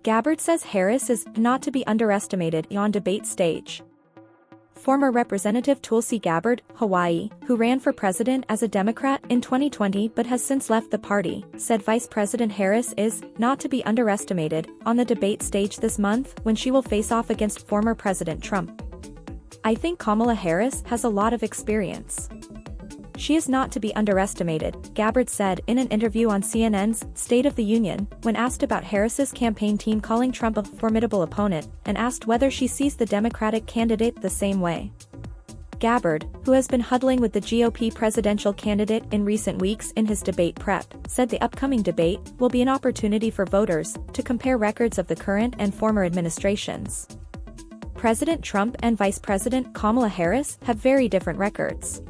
Gabbard says Harris is not to be underestimated on debate stage. Former Representative Tulsi Gabbard, Hawaii, who ran for president as a Democrat in 2020 but has since left the party, said Vice President Harris is not to be underestimated on the debate stage this month when she will face off against former President Trump. "I think Kamala Harris has a lot of experience. She is not to be underestimated," Gabbard said in an interview on CNN's State of the Union, when asked about Harris's campaign team calling Trump a formidable opponent, and asked whether she sees the Democratic candidate the same way. Gabbard, who has been huddling with the GOP presidential candidate in recent weeks in his debate prep, said the upcoming debate will be an opportunity for voters to compare records of the current and former administrations. President Trump and Vice President Kamala Harris have very different records.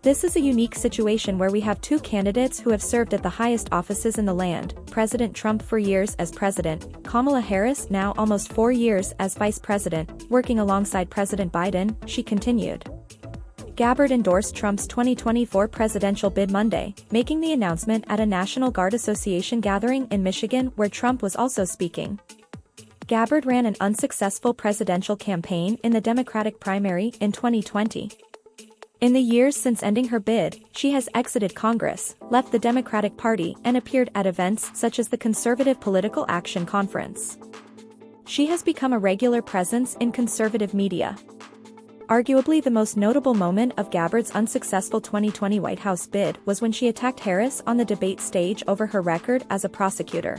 This is a unique situation where we have two candidates who have served at the highest offices in the land, President Trump for years as president, Kamala Harris now almost 4 years as vice president, working alongside President Biden, she continued. Gabbard endorsed Trump's 2024 presidential bid Monday, making the announcement at a National Guard Association gathering in Michigan where Trump was also speaking. Gabbard ran an unsuccessful presidential campaign in the Democratic primary in 2020. In the years since ending her bid, she has exited Congress, left the Democratic Party and appeared at events such as the Conservative Political Action Conference. She has become a regular presence in conservative media. Arguably the most notable moment of Gabbard's unsuccessful 2020 White House bid was when she attacked Harris on the debate stage over her record as a prosecutor.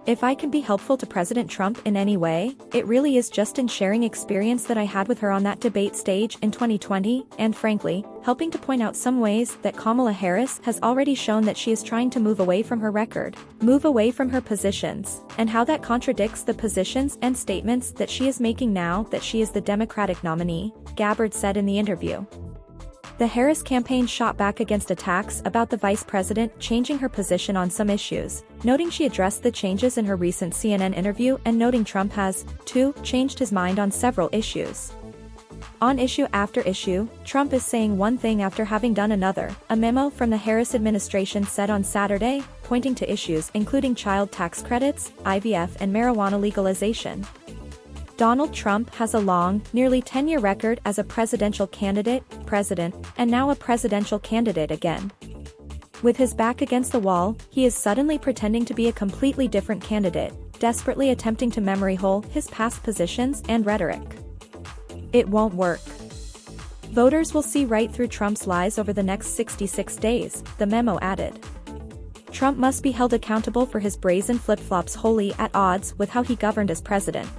"If I can be helpful to President Trump in any way, it really is just in sharing experience that I had with her on that debate stage in 2020, and frankly, helping to point out some ways that Kamala Harris has already shown that she is trying to move away from her record, move away from her positions, and how that contradicts the positions and statements that she is making now that she is the Democratic nominee," Gabbard said in the interview. The Harris campaign shot back against attacks about the vice president changing her position on some issues, noting she addressed the changes in her recent CNN interview and noting Trump has, too, changed his mind on several issues. On issue after issue, Trump is saying one thing after having done another, a memo from the Harris administration said on Saturday, pointing to issues including child tax credits, IVF and marijuana legalization. Donald Trump has a long, nearly 10-year record as a presidential candidate, president, and now a presidential candidate again. With his back against the wall, he is suddenly pretending to be a completely different candidate, desperately attempting to memory hole his past positions and rhetoric. It won't work. Voters will see right through Trump's lies over the next 66 days, the memo added. Trump must be held accountable for his brazen flip-flops wholly at odds with how he governed as president.